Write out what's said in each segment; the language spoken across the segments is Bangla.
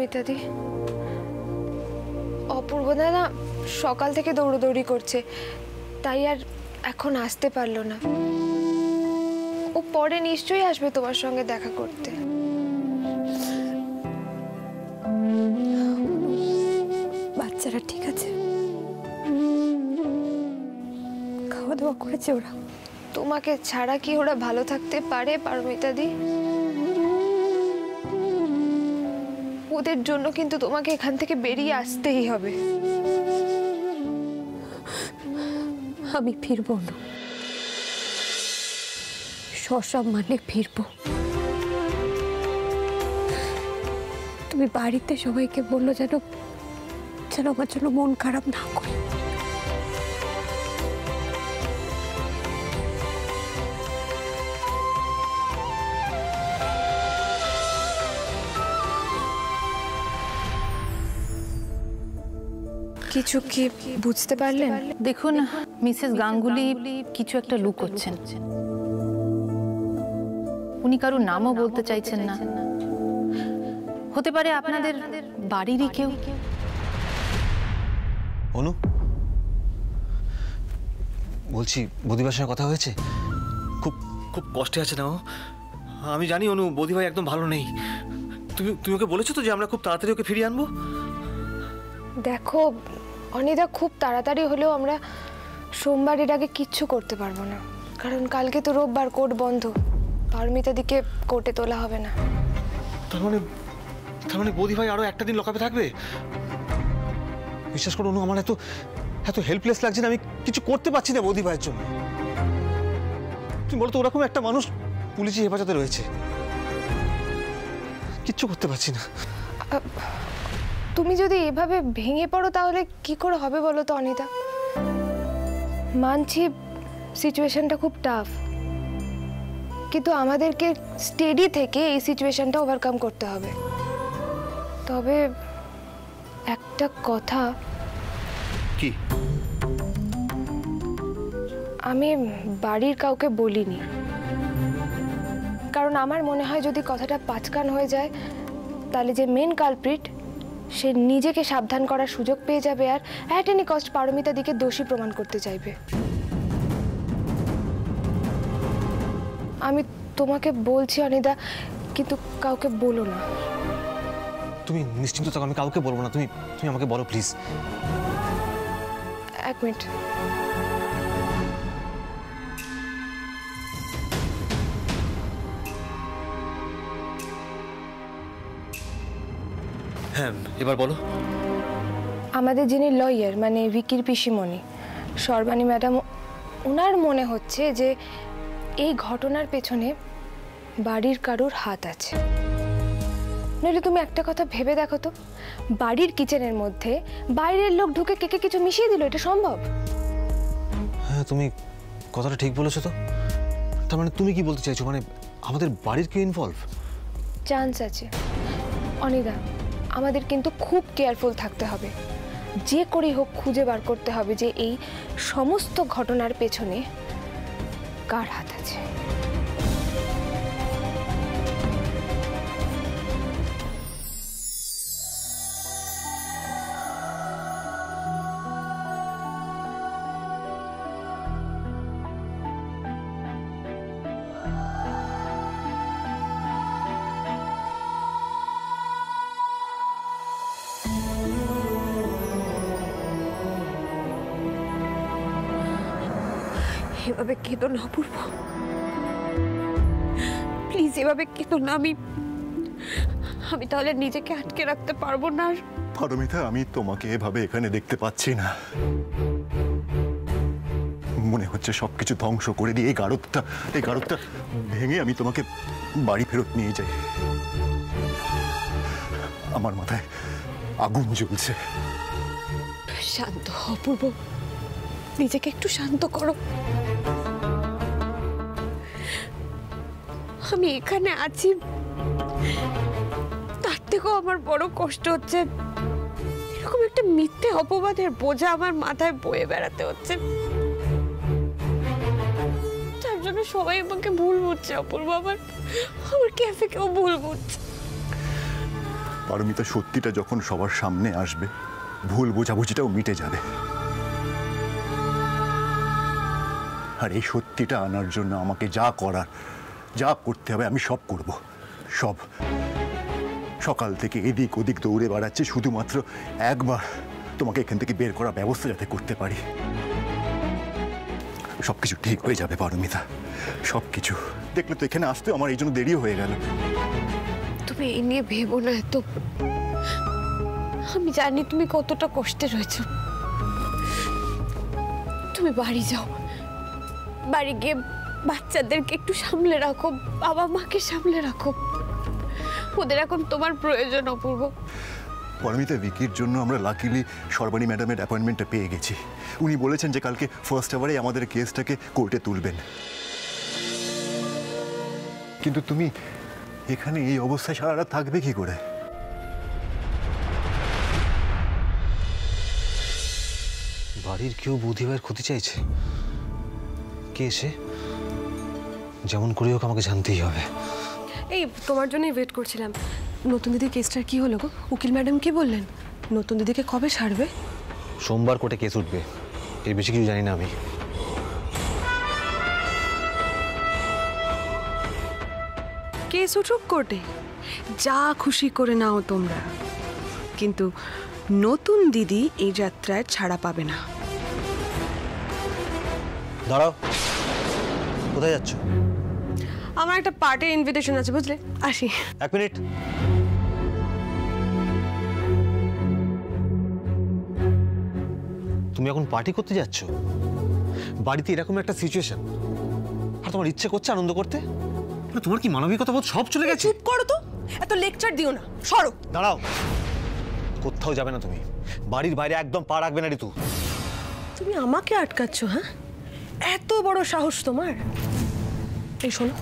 পারমিতাদি, অপূর্বদা না সকাল থেকে দৌড়দৌড়ি করছে, তাই আর এখন আসতে পারলো না। ও পরে নিশ্চয়ই আসবে তোমার সঙ্গে দেখা করতে। বাচ্চারা ঠিক আছে? খাওয়া দাওয়া করেছে ওরা? তোমাকে ছাড়া কি ওরা ভালো থাকতে পারে পারমিতাদি? ওদের জন্য কিন্তু তোমাকে এখান থেকে বেরিয়ে আসতেই হবে। আমি ফিরবো না, সসম্মানে ফিরবো। তুমি বাড়িতে সবাইকে বললো যেন আমার জন্য মন খারাপ না করে। কিছু কি বুঝতে পারলেন? দেখুন, মিসেস গাঙ্গুলি কিছু একটা লুকোচ্ছেন। উনি কারো নামও বলতে চাইছেন না। হতে পারে আপনাদের বাড়িরই কেউ। অনু, বলছি বৌদিভাইয়ের সঙ্গে কথা হয়েছে? খুব খুব কষ্টে আছে না ও। আমি জানি অনু, বৌদিভাই একদম ভালো নেই। তুমি ওকে বলেছো তো যে আমরা খুব তাড়াতাড়ি ওকে ফিরিয়ে আনবো? দেখো অনিদা, খুব তাড়াতাড়ি হলেও আমরা সোমবার এর আগে কিচ্ছু করতে পারবো না, কারণ কালকে তো রোববার, কোর্ট বন্ধ। পারমিতাদিকে কোর্টে তোলা হবে না। তার মানে বৌদিভাই আরো একটা দিন লকআপে থাকবে? বিশ্বাস করো অনু, আমার এত হেল্পলেস লাগছে না, আমি কিছু করতে পারছি না বৌদিভাইয়ের জন্য। তুমি বলো তো, ওরকম একটা মানুষ পুলিশি হেফাজতে রয়েছে, কিচ্ছু করতে পারছি না। তুমি যদি এভাবে ভেঙে পড়ো তাহলে কি করে হবে বলো তো অনিতা? মানছি সিচুয়েশনটা খুব টাফ, কিন্তু আমাদেরকে স্টেডি থেকে এই সিচুয়েশনটা ওভারকাম করতে হবে। তবে একটা কথা, কি? আমি বাড়ির কাউকে বলিনি, কারণ আমার মনে হয় যদি কথাটা পাঁচকান হয়ে যায় তাহলে যে মেন কালপ্রিট সে নিজেকে সাবধান করার সুযোগ পেয়ে যাবে আর অ্যাট এনি কস্ট পারমিতাদিকে দোষী প্রমাণ করতে চাইবে। আমি তোমাকে বলছি অনিদা, কিন্তু কাউকে বলো না। তুমি নিশ্চিন্ত থাকো, আমি কাউকে বলবো না। তুমি আমাকে বলো প্লিজ। এক মিনিট। হ্যাঁ, এবার বলো। আমাদের যিনি লয়ার, মানে ভিকির পিসিমণি সর্বাণী ম্যাডাম, ওনার মনে হচ্ছে যে এই ঘটনার পেছনে বাড়ির কারোর হাত আছে। নইলে তুমি একটা কথা ভেবে দেখো তো, বাড়ির কিচেনের মধ্যে বাইরের লোক ঢুকে কে কিছু মিশিয়ে দিল, এটা সম্ভব? হ্যাঁ, তুমি কথাটা ঠিক বলেছো তো। তার মানে তুমি কি বলতে চাইছো, মানে আমাদের বাড়ির কেউ ইনভলভ? চান্স আছে অনিদা, আমাদের কিন্তু খুব কেয়ারফুল থাকতে হবে। যে করেই হোক খুঁজে বার করতে হবে যে এই সমস্ত ঘটনার পেছনে কার হাত আছে। এভাবে কেঁদো না অপূর্ব, প্লিজ এভাবে কেঁদো না। আমি তাহলে নিজেকে আটকে রাখতে পারবো না। পারমিতা, আমি তোমাকে এভাবে এখানে দেখতে পাচ্ছি না। মনে হচ্ছে সবকিছু ধ্বংস করে দিয়ে এই গাড়তটা ভেঙে আমি তোমাকে বাড়ি ফেরত নিয়ে যাই। আমার মাথায় আগুন জ্বলছে। শান্ত অপূর্ব, নিজেকে একটু শান্ত করো। আমি এখানে আছি, তার থেকেও আমার বড় কষ্ট হচ্ছে এরকম একটা মিথ্যে অপবাদের বোঝা আমার মাথায় বয়ে বেড়াতে হচ্ছে। তার জন্য সবাই আমাকে ভুল বুঝছে অপূর্ব, আমার ক্যাফে কেউ ভুল বুঝছে। পারমিতা, সত্যিটা যখন সবার সামনে আসবে ভুল বোঝাবুঝিটাও মিটে যাবে। আর এই সত্যিটা আনার জন্য আমাকে যা করার, যা করতে হবে আমি সব করব, সব। সকাল থেকে এদিক ওদিক দৌড়ে বেড়াচ্ছে শুধুমাত্র একবার তোমাকে এখান থেকে বের করার ব্যবস্থা যাতে করতে পারি। সবকিছু ঠিক হয়ে যাবে পারমিতা, সবকিছু। দেখলে তো এখানে আসতে আমার এই জন্য দেরিও হয়ে গেল। তুমি এই নিয়ে ভেবো না এত। আমি জানি তুমি কতটা কষ্টে রয়েছো। তুমি বাড়ি যাও, বাড়ি গিয়ে বাচ্চাদেরকে একটু সামলে রাখো, বাবা মাকে সামলে রাখো। ওদের এখন তোমার প্রয়োজন অপূর্ব। পারমিতা, ভিকির জন্য আমরা লাকিলি সর্বাণী ম্যাডামের অ্যাপয়েন্টমেন্টটা পেয়ে গেছি। উনি বলেছেন যে কালকে ফার্স্ট আওয়ারে আমাদের কেসটাকে কোর্টে তুলবেন। কিন্তু তুমি এখানে এই অবস্থায় সারা রাত থাকবে কি করে? বাড়ির কেউ বৌদি ভাইয়ের ক্ষতি চাইছে? কে সে? যেমন করি হোক আমাকে জানতেই হবে। এই তোমার জন্যই ওয়েট করছিলাম। নতুন দিদির কেসটার কি হলো গো? উকিল ম্যাডাম কি বললেন? নতুন দিদিকে কবে ছাড়বে? সোমবার কোর্টে কেস উঠবে, এর বেশি কিছু জানি না আমি। কেস উঠুক কোর্টে, যা খুশি করে নাও তোমরা, কিন্তু নতুন দিদি এই যাত্রায় ছাড়া পাবে না। দাঁড়াও, কোথায় যাচ্ছ? আমার একটা পার্টির ইনভিটেশন আছে, বুঝলে? আসি। 1 মিনিট। তুমি এখন পার্টি করতে যাচ্ছ? বাড়িতে এরকম একটা সিচুয়েশন, আর তোমার ইচ্ছে করছে আনন্দ করতে? তোমার কি মানবিকতা বোধ সব চলে গেছে? চুপ করো তো, এত লেকচার দিও না, সরো। দাঁড়াও, কোথাও যাবে না তুমি। বাড়ির বাইরে একদম পা রাখবে না ঋতু। তুমি আমাকে আটকাচ্ছ? হ্যাঁ, এত বড় সাহস তোমার? এই শোনো,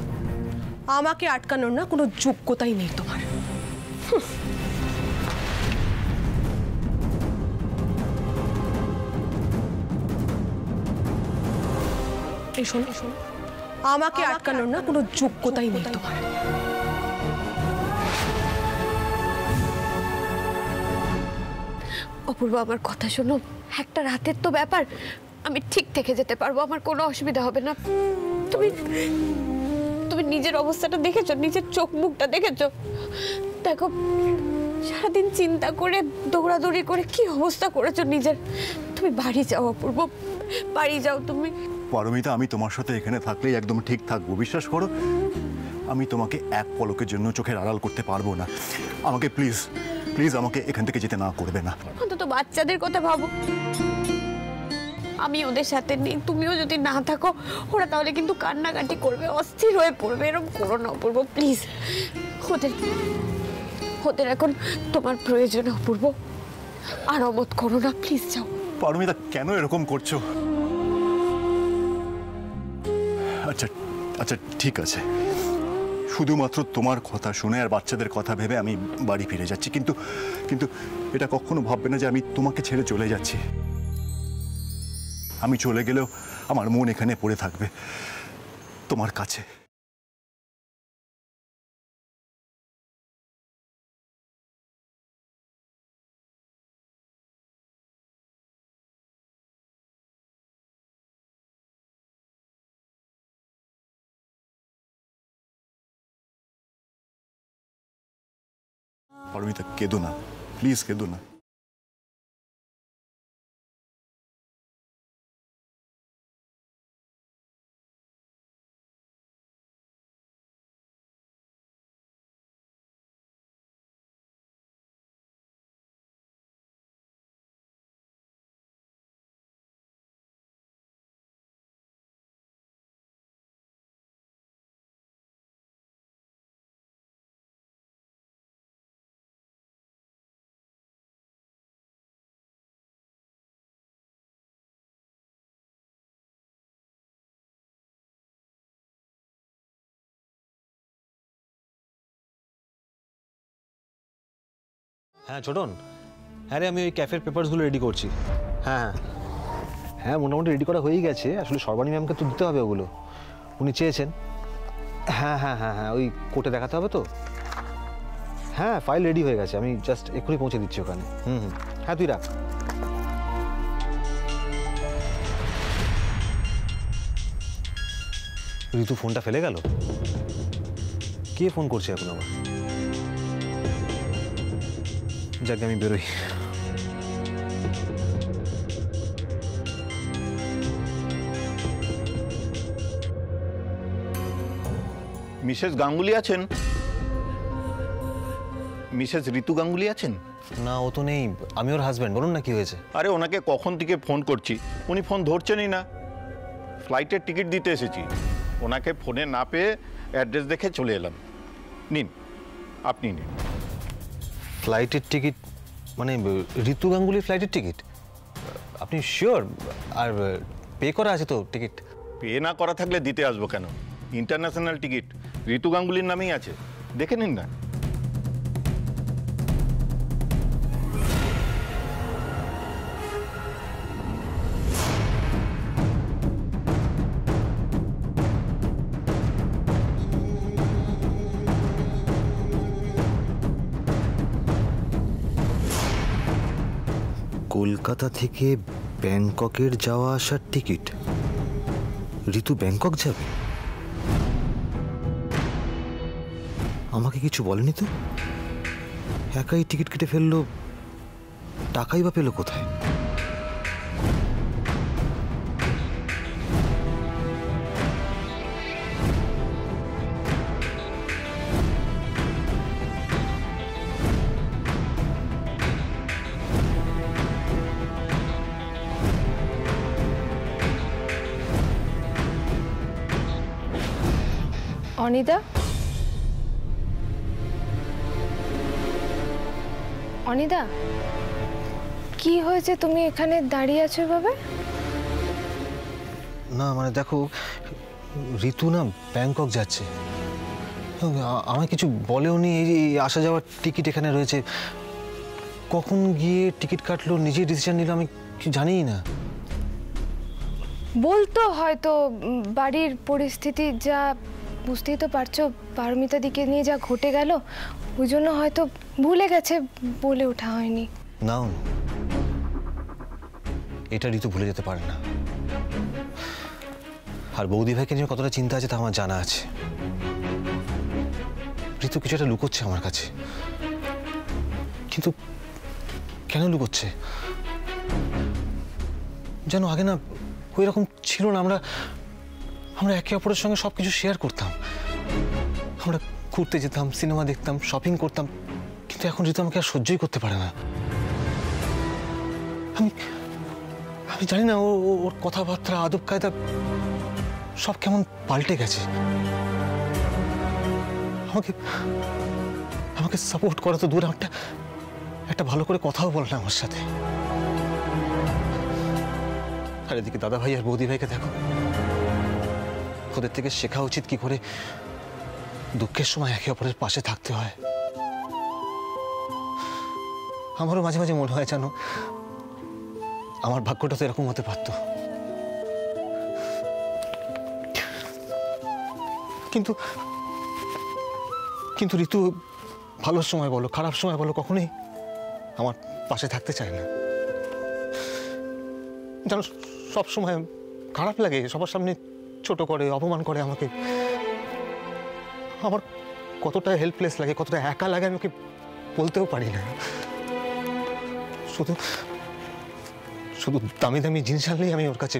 আমাকে আটকানোর না কোনো যোগ্যতাই নেই তোমার। এই শোনো, আমাকে আটকানোর না কোনো যোগ্যতাই নেই তোমার। অপূর্ব, আমার কথা শোনো। একটা রাতের তো ব্যাপার, আমি ঠিক থেকে যেতে পারবো, আমার কোনো অসুবিধা হবে না। তুমি তুমি নিজের অবস্থাটা দেখেছো, নিজের চোখ মুখটা দেখেছো? দেখো, সারাদিন চিন্তা করে দৌড়াদৌড়ি করে কি অবস্থা করেছো নিজের। তুমি বাড়ি যাও অপূর্ব, বাড়ি যাও তুমি। পারমিতা, আমি তোমার সাথে এখানে থাকলেই একদম ঠিক থাকবো, বিশ্বাস করো। আমি তোমাকে এক পলকের জন্য চোখের আড়াল করতে পারবো না। আমাকে প্লিজ প্লিজ আমাকে এখান থেকে যেতে না করবে না। অন্তত বাচ্চাদের কথা ভাবো। আমি ওদের সাথে নেই, তুমিও যদি না থাকো, ওরা তাহলে কিন্তু কান্নাকাটি করবে, অস্থির হয়ে পড়বে। এরকম করো না অপূর্ব, প্লিজ। ওদের এখন তোমার প্রয়োজন অপূর্ব, আর অমত করো না, প্লিজ যাও। পারমিতা, কেন এরকম করছো? আচ্ছা আচ্ছা, ঠিক আছে, শুধুমাত্র তোমার কথা শুনে আর বাচ্চাদের কথা ভেবে আমি বাড়ি ফিরে যাচ্ছি। কিন্তু কিন্তু এটা কখনো ভাববে না যে আমি তোমাকে ছেড়ে চলে যাচ্ছি। আমি চলে গেলেও আমার মন এখানে পড়ে থাকবে, তোমার কাছে। পারমিতা, কেঁদো না, প্লিজ কেঁদো না। হ্যাঁ ছোটন, হ্যাঁ রে, আমি ওই ক্যাফের পেপারসগুলো রেডি করছি। হ্যাঁ হ্যাঁ, মোটামুটি রেডি করা হয়েই গেছে। আসলে সর্বাণী ম্যামকে তো দিতে হবে ওগুলো, উনি চেয়েছেন। হ্যাঁ হ্যাঁ হ্যাঁ হ্যাঁ, ওই কোর্টে দেখাতে হবে তো। হ্যাঁ ফাইল রেডি হয়ে গেছে, আমি জাস্ট এক্ষুনি পৌঁছে দিচ্ছি ওখানে। হ্যাঁ তুই রাখ। ঋতু ফোনটা ফেলে গেল? কে ফোন করছে এখন আবার? যাকে আমি বেরোই। মিসেস গাঙ্গুলি আছেন? মিসেস ঋতু গাঙ্গুলি আছেন? না ও তো নেই, আমি ওর হাজব্যান্ড। বলুন না কি হয়েছে? আরে ওনাকে কখন থেকে ফোন করছি, উনি ফোন ধরছেনই না। ফ্লাইটের টিকিট দিতে এসেছি, ওনাকে ফোনে না পেয়ে অ্যাড্রেস দেখে চলে এলাম। নিন, আপনি নিন। ফ্লাইটের টিকিট মানে ঋতু গাঙ্গুলির ফ্লাইটের টিকিট? আপনি শিওর? আর পে করা আছে তো টিকিট? পে না করা থাকলে দিতে আসবো কেন? ইন্টারন্যাশনাল টিকিট, ঋতু গাঙ্গুলির নামেই আছে, দেখে নিন না। কলকাতা থেকে ব্যাংককের যাওয়া আসার টিকিট। ঋতু ব্যাংকক যাবে? আমাকে কিছু বলেনি তো। একাই টিকিট কেটে ফেললো, টাকাই বা পেলো কোথায়? অনিদা, অনিদা কি হয়েছে? তুমি এখানে দাঁড়িয়ে আছো ভাবে? না মানে দেখো, ঋতু না ব্যাংকক যাচ্ছে, আমায় কিছু বলেও নি। এই আসা যাওয়ার টিকিট এখানে রয়েছে, কখন গিয়ে টিকিট কাটলো, নিজেই ডিসিশন নিল, আমি কিছু জানিই না। বলতো হয়তো, বাড়ির পরিস্থিতি যা বুঝতেই তো পারছো, পারমিতা দিকে নিয়ে যা ঘটে গেল, ওই জন্য হয়তো ভুলে গেছে, বলে ওঠা হয়নি। না এটা ঋতু ভুলে যেতে পারে না। আর বৌদি ভাইকে নিয়ে কতটা চিন্তা আছে তা আমার জানা আছে। ঋতু কিছু একটা লুকোচ্ছে আমার কাছে, কিন্তু কেন লুকোচ্ছে? যেন আগে না ওই রকম ছিল না। আমরা একে অপরের সঙ্গে সবকিছু শেয়ার করতাম, আমরা ঘুরতে যেতাম, সিনেমা দেখতাম, শপিং করতাম, কিন্তু এখন ঋতু আমাকে আর সহ্যই করতে পারে না। আমি জানি না ওর কথাবার্তা, আদব কায়দা সব কেমন পাল্টে গেছে। আমাকে সাপোর্ট করা তো দূর, একটা ভালো করে কথাও বলে না আমার সাথে। আর এদিকে দাদা ভাই আর বৌদি ভাইকে দেখো, ওদের থেকে শেখা উচিত কি করে দুঃখের সময় একে অপরের পাশে থাকতে হয়। আমারও মাঝে মাঝে মনে হয় জানো, আমার ভাগ্যটা তো এরকম হতে পারত। কিন্তু কিন্তু ঋতু ভালো সময় বলো, খারাপ সময় বলো, কখনোই আমার পাশে থাকতে চায় না। জানো, সব সময় খারাপ লাগে, সবার সামনে ছোট করে, অপমান করে আমাকে। আমার কতটা হেল্পলেস লাগে, কতটা একা লাগে, আমি ওকে বলতেও পারি না। শুধু শুধু দামি দামি জিনিস আনলেই আমি ওর কাছে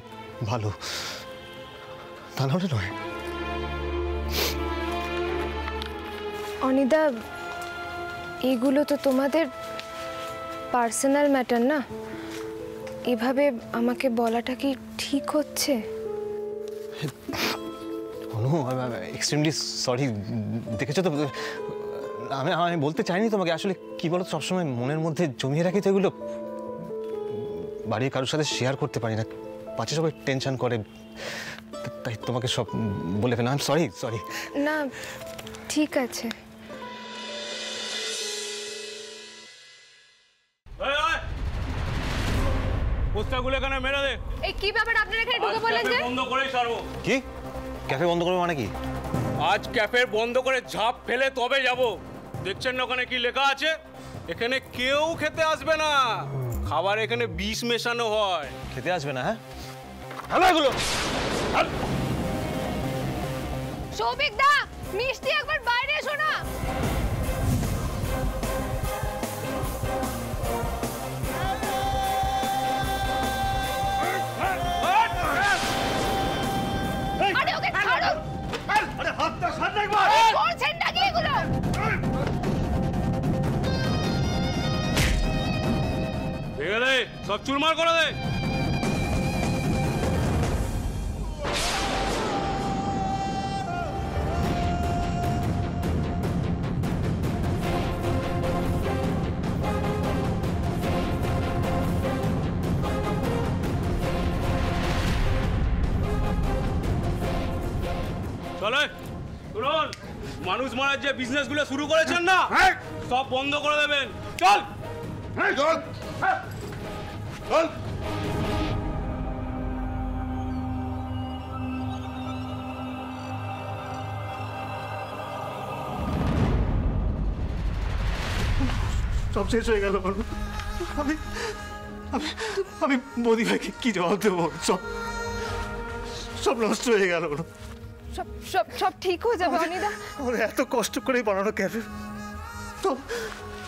ভালো, তা নাহলে নয়। অনিদা, এগুলো তো তোমাদের পার্সোনাল ম্যাটার না, এভাবে আমাকে বলাটা কি ঠিক হচ্ছে? Extremely sorry. দেখেছো তো, আমি বলতে চাইনি তোমাকে। আসলে কি বলো, সবসময় মনের মধ্যে জমিয়ে রাখি তো এগুলো, বাড়ির কারোর সাথে শেয়ার করতে পারি না, পাশে সবাই টেনশন করে, তাই তোমাকে সব বলে ফেলা। Sorry sorry. না ঠিক আছে। পোস্টারগুলো এখানে মেরে দে। এই কি ব্যাপার, আপনারা এখানে ঢুকে বললেন যে? বন্ধ করেই ছাড়বো। কি ক্যাফে বন্ধ করবে মানে কি? আজ ক্যাফে বন্ধ করে ঝাঁপ ফেলে তবে যাব। দেখছেন না ওখানে কি লেখা আছে? এখানে কেউ খেতে আসবে না, খাবার এখানে বিষ মেশানো হয়। খেতে আসবে না? হ্যাঁ, হ্যালো এগুলো সৌভিক দা, মিষ্টি একবার বাইরে এসো না। আরে ওকে ছাড়ো। আরে হাতটা ছাড় না একবার। করছেন না কি এগুলো? ভেঙে দে, সব চুরমার করে দে। চলে শুনুন, মানুষ মারার যে বিজনেস গুলো শুরু করেছেন না, সব বন্ধ করে দেবেন। চল চল চল। সব শেষ হয়ে গেল। আমি আমি আমি মোদি ভাইকে কি জবাব দেবো? সব সব নষ্ট হয়ে গেল। সব সব সব ঠিক হয়ে যাবে অনিদা। আমার এত কষ্ট করে বানানো ক্যাফে সব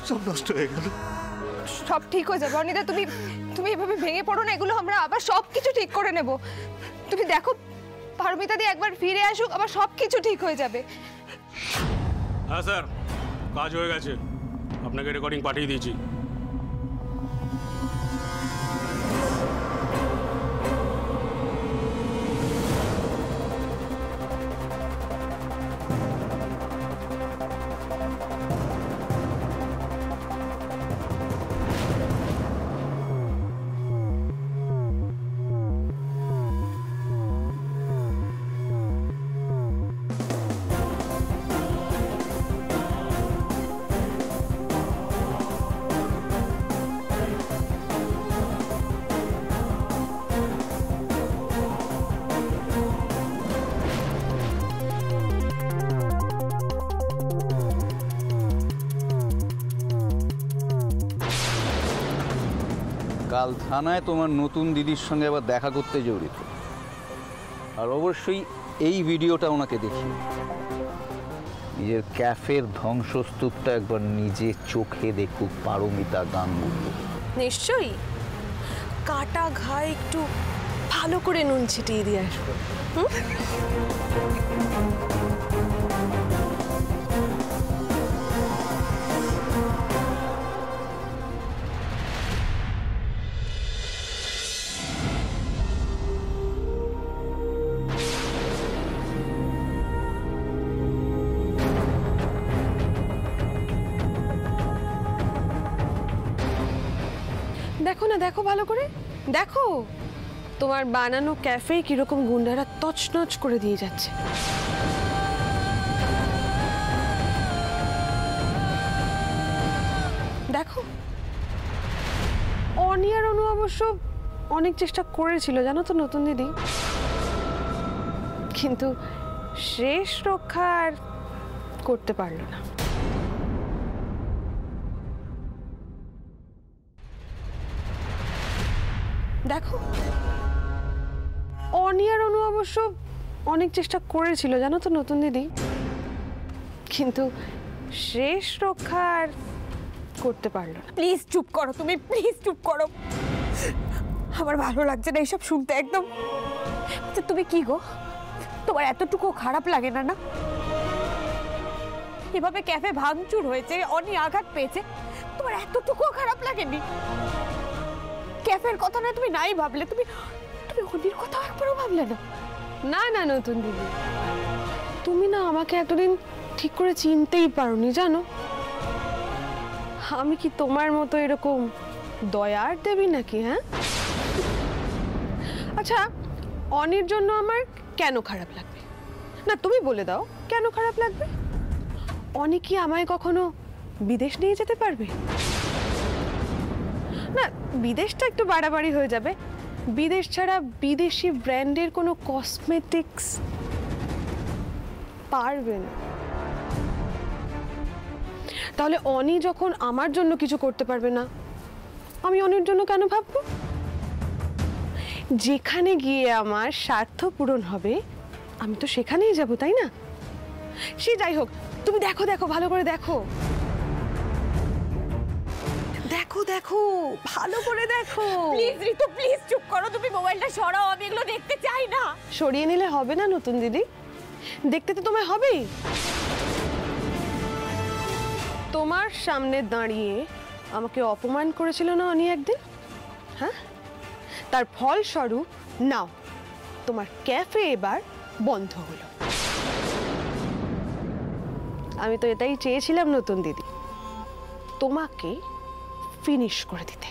সব নষ্ট হয়ে গেল। সব ঠিক হয়ে যাবে অনিদা। তুমি তুমি এভাবে ভেঙে পড়ো না, এগুলো আমরা আবার সব কিছু ঠিক করে নেব। তুমি দেখো পারমিতা দি একবার ফিরে আসুক, আবার সব কিছু ঠিক হয়ে যাবে। হ্যাঁ স্যার, কাজ হয়ে গেছে, আপনাকে রেকর্ডিং পাঠিয়ে দিয়েছি। কাল থানায় তোমার নতুন দিদির সঙ্গে আবার দেখা করতে জড়িত, আর অবশ্যই এই ভিডিওটা ওনাকে দেখি। নিজের ক্যাফের ধ্বংসস্তূপটা একবার নিজে চোখে দেখুক পারমিতা গাঙ্গুলি। নিশ্চয়ই কাটা ঘায়ে একটু ভালো করে নুন ছিটিয়ে দিয়ে আসবো। দেখো না, দেখো ভালো করে দেখো, তোমার বানানো ক্যাফে কিরকম গুন্ডারা তছনছ করে দিয়ে যাচ্ছে। দেখো অনি আর অনু অবশ্য অনেক চেষ্টা করেছিল জানো তো নতুন দিদি, কিন্তু শেষ রক্ষা আর করতে পারলো না। দেখো অনি আর অনু অবশ্য অনেক চেষ্টা করেছিল জানো তো নতুন দিদি, কিন্তু শেষ রক্ষা আর করতে পারলো না। প্লিজ চুপ করো তুমি, প্লিজ চুপ করো, আমার ভালো লাগছে না এইসব শুনতে একদম। আচ্ছা তুমি কি গো, তোমার এতটুকু খারাপ লাগে না? না এভাবে ক্যাফে ভাঙচুর হয়েছে, অনি আঘাত পেয়েছে, তোমার এতটুকুও খারাপ লাগেনি? ক্যাফের কথা না তুমি নাই ভাবলে, তুমি তুমি অনির কথা একবারও ভাবলে না? না না নতুন দিদি, তুমি না আমাকে এতদিন ঠিক করে চিনতেই পারোনি জানো। আমি কি তোমার মতো এরকম দয়ার দেবী নাকি? হ্যাঁ আচ্ছা, অনির জন্য আমার কেন খারাপ লাগবে? না তুমি বলে দাও কেন খারাপ লাগবে? অনি কি আমায় কখনো বিদেশ নিয়ে যেতে পারবে? না বিদেশটা একটু বাড়াবাড়ি হয়ে যাবে, বিদেশ ছাড়া বিদেশি ব্র্যান্ডের কোনো কসমেটিক্স পারবে না। তাহলে অনি যখন আমার জন্য কিছু করতে পারবে না, আমি অনির জন্য কেন ভাববো? যেখানে গিয়ে আমার স্বার্থ পূরণ হবে আমি তো সেখানেই যাব, তাই না? সে যাই হোক, তুমি দেখো দেখো ভালো করে দেখো, দেখো দেখো ভালো করে দেখো। প্লিজ ঋতু, প্লিজ চুপ করো, তুমি মোবাইলটা সরাও, আমি এগুলো দেখতে চাই না। সরিয়ে নিলে হবে না নতুন দিদি, দেখতে তো তোমায় হবেই। তোমার সামনে দাঁড়িয়ে আমাকে অপমান করেছিল না অনি একদিন, হ্যাঁ? তার ফলস্বরূপ নাও তোমার ক্যাফে এবার বন্ধ হলো। আমি তো এটাই চেয়েছিলাম নতুন দিদি, তোমাকে ফিনিশ করে দিতে।